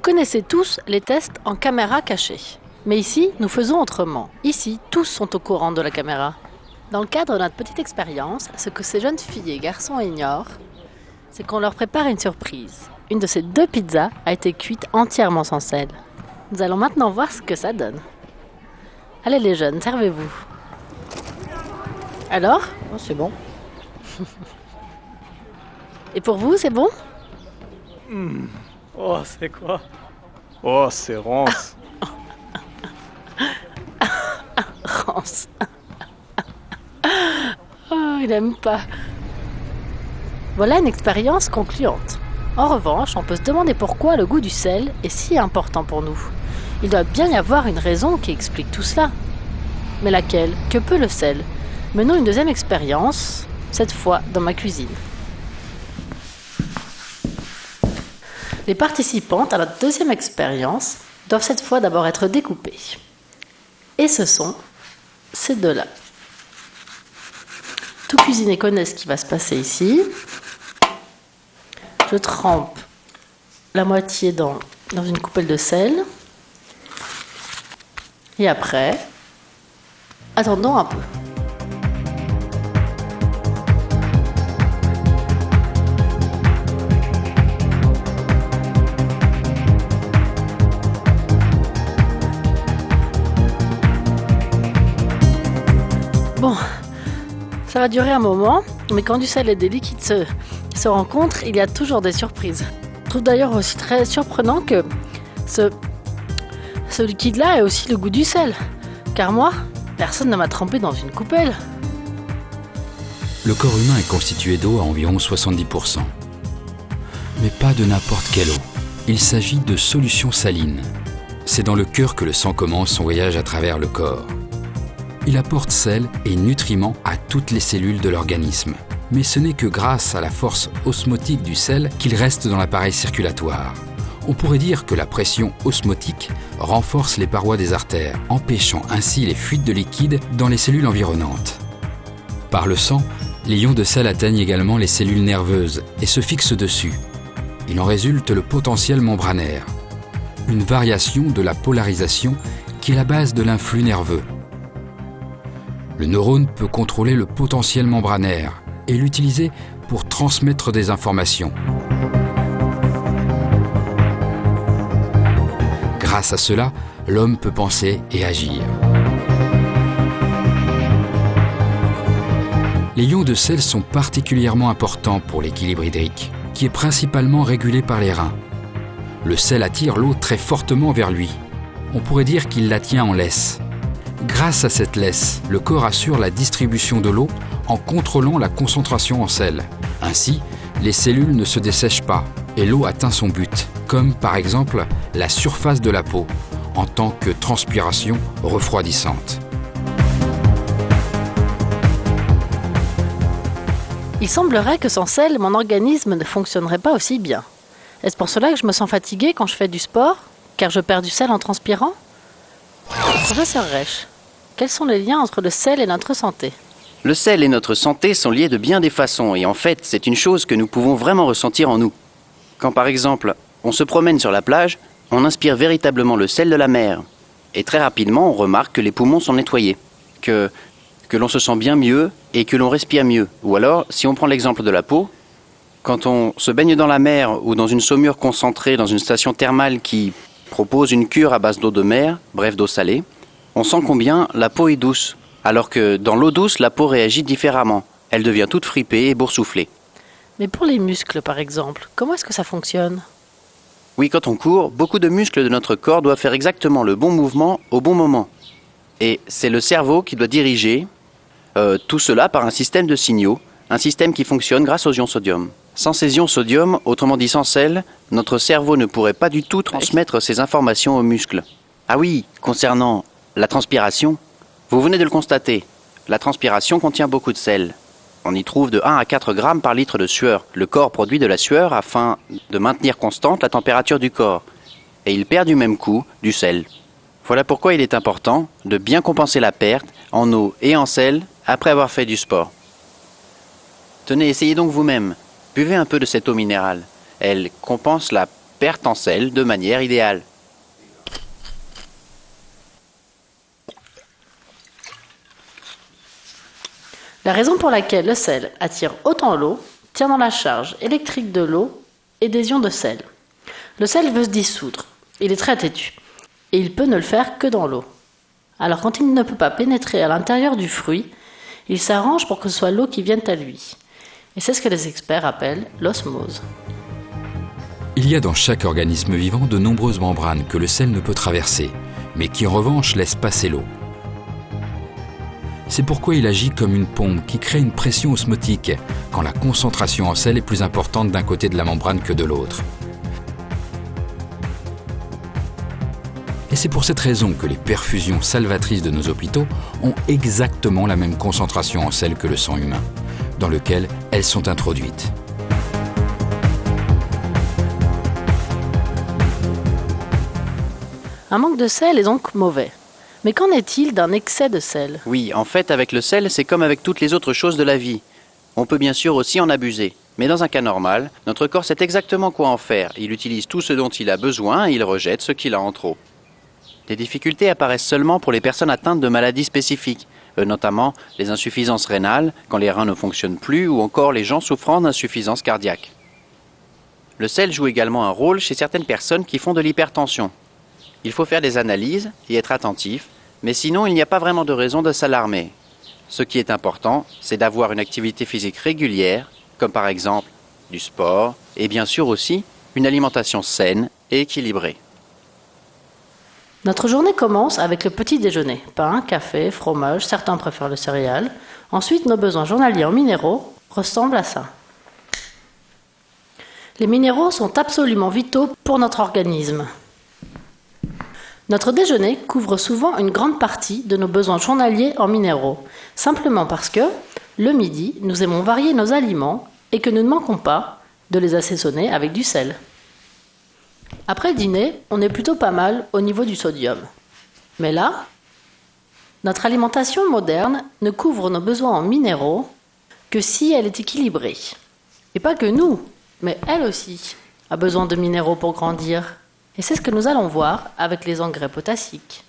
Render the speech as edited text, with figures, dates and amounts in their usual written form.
connaissez tous les tests en caméra cachée. Mais ici, nous faisons autrement. Ici, tous sont au courant de la caméra. Dans le cadre de notre petite expérience, ce que ces jeunes filles et garçons ignorent, c'est qu'on leur prépare une surprise. Une de ces 2 pizzas a été cuite entièrement sans sel. Nous allons maintenant voir ce que ça donne. Allez les jeunes, servez-vous. Alors ? Oh, c'est bon. Et pour vous, c'est bon ? Oh, c'est quoi? Oh, c'est rance. Rance. Oh, il aime pas. Voilà une expérience concluante. En revanche, on peut se demander pourquoi le goût du sel est si important pour nous. Il doit bien y avoir une raison qui explique tout cela. Mais laquelle ? Que peut le sel ? Menons une deuxième expérience, cette fois dans ma cuisine. Les participantes à notre deuxième expérience doivent cette fois d'abord être découpées. Et ce sont ces 2-là. Tout cuisinier connaît ce qui va se passer ici. Je trempe la moitié dans une coupelle de sel. Et après, attendons un peu. Bon, ça va durer un moment, mais quand du sel et des liquides se rencontrent, il y a toujours des surprises. Je trouve d'ailleurs aussi très surprenant que ce liquide-là ait aussi le goût du sel. Car moi, personne ne m'a trempé dans une coupelle. Le corps humain est constitué d'eau à environ 70%. Mais pas de n'importe quelle eau. Il s'agit de solution saline. C'est dans le cœur que le sang commence son voyage à travers le corps. Il apporte sel et nutriments à toutes les cellules de l'organisme. Mais ce n'est que grâce à la force osmotique du sel qu'il reste dans l'appareil circulatoire. On pourrait dire que la pression osmotique renforce les parois des artères, empêchant ainsi les fuites de liquide dans les cellules environnantes. Par le sang, les ions de sel atteignent également les cellules nerveuses et se fixent dessus. Il en résulte le potentiel membranaire, une variation de la polarisation qui est la base de l'influx nerveux. Le neurone peut contrôler le potentiel membranaire et l'utiliser pour transmettre des informations. Grâce à cela, l'homme peut penser et agir. Les ions de sel sont particulièrement importants pour l'équilibre hydrique, qui est principalement régulé par les reins. Le sel attire l'eau très fortement vers lui. On pourrait dire qu'il la tient en laisse. Grâce à cette laisse, le corps assure la distribution de l'eau en contrôlant la concentration en sel. Ainsi, les cellules ne se dessèchent pas et l'eau atteint son but, comme par exemple la surface de la peau, en tant que transpiration refroidissante. Il semblerait que sans sel, mon organisme ne fonctionnerait pas aussi bien. Est-ce pour cela que je me sens fatiguée quand je fais du sport ? Car je perds du sel en transpirant ? Professeur Reich, quels sont les liens entre le sel et notre santé ? Le sel et notre santé sont liés de bien des façons et en fait, c'est une chose que nous pouvons vraiment ressentir en nous. Quand par exemple, on se promène sur la plage, on inspire véritablement le sel de la mer. Et très rapidement, on remarque que les poumons sont nettoyés, que l'on se sent bien mieux et que l'on respire mieux. Ou alors, si on prend l'exemple de la peau, quand on se baigne dans la mer ou dans une saumure concentrée dans une station thermale qui propose une cure à base d'eau de mer, bref d'eau salée, on sent combien la peau est douce, alors que dans l'eau douce, la peau réagit différemment. Elle devient toute fripée et boursouflée. Mais pour les muscles, par exemple, comment est-ce que ça fonctionne ? Oui, quand on court, beaucoup de muscles de notre corps doivent faire exactement le bon mouvement au bon moment. Et c'est le cerveau qui doit diriger tout cela par un système de signaux, un système qui fonctionne grâce aux ions sodium. Sans ces ions sodium, autrement dit sans sel, notre cerveau ne pourrait pas du tout transmettre ces informations aux muscles. Ah oui, concernant la transpiration, vous venez de le constater, la transpiration contient beaucoup de sel. On y trouve de 1 à 4 grammes par litre de sueur. Le corps produit de la sueur afin de maintenir constante la température du corps. Et il perd du même coup du sel. Voilà pourquoi il est important de bien compenser la perte en eau et en sel après avoir fait du sport. Tenez, essayez donc vous-même. Buvez un peu de cette eau minérale. Elle compense la perte en sel de manière idéale. La raison pour laquelle le sel attire autant l'eau tient dans la charge électrique de l'eau et des ions de sel. Le sel veut se dissoudre, il est très têtu, et il peut ne le faire que dans l'eau. Alors quand il ne peut pas pénétrer à l'intérieur du fruit, il s'arrange pour que ce soit l'eau qui vienne à lui. Et c'est ce que les experts appellent l'osmose. Il y a dans chaque organisme vivant de nombreuses membranes que le sel ne peut traverser, mais qui en revanche laissent passer l'eau. C'est pourquoi il agit comme une pompe qui crée une pression osmotique quand la concentration en sel est plus importante d'un côté de la membrane que de l'autre. Et c'est pour cette raison que les perfusions salvatrices de nos hôpitaux ont exactement la même concentration en sel que le sang humain, dans lequel elles sont introduites. Un manque de sel est donc mauvais. Mais qu'en est-il d'un excès de sel ? Oui, en fait, avec le sel, c'est comme avec toutes les autres choses de la vie. On peut bien sûr aussi en abuser. Mais dans un cas normal, notre corps sait exactement quoi en faire. Il utilise tout ce dont il a besoin et il rejette ce qu'il a en trop. Les difficultés apparaissent seulement pour les personnes atteintes de maladies spécifiques, notamment les insuffisances rénales, quand les reins ne fonctionnent plus, ou encore les gens souffrant d'insuffisance cardiaque. Le sel joue également un rôle chez certaines personnes qui font de l'hypertension. Il faut faire des analyses et être attentif, mais sinon il n'y a pas vraiment de raison de s'alarmer. Ce qui est important, c'est d'avoir une activité physique régulière, comme par exemple du sport, et bien sûr aussi une alimentation saine et équilibrée. Notre journée commence avec le petit déjeuner. Pain, café, fromage, certains préfèrent le céréal. Ensuite, nos besoins journaliers en minéraux ressemblent à ça. Les minéraux sont absolument vitaux pour notre organisme. Notre déjeuner couvre souvent une grande partie de nos besoins journaliers en minéraux, simplement parce que, le midi, nous aimons varier nos aliments et que nous ne manquons pas de les assaisonner avec du sel. Après le dîner, on est plutôt pas mal au niveau du sodium. Mais là, notre alimentation moderne ne couvre nos besoins en minéraux que si elle est équilibrée. Et pas que nous, mais elle aussi a besoin de minéraux pour grandir. Et c'est ce que nous allons voir avec les engrais potassiques.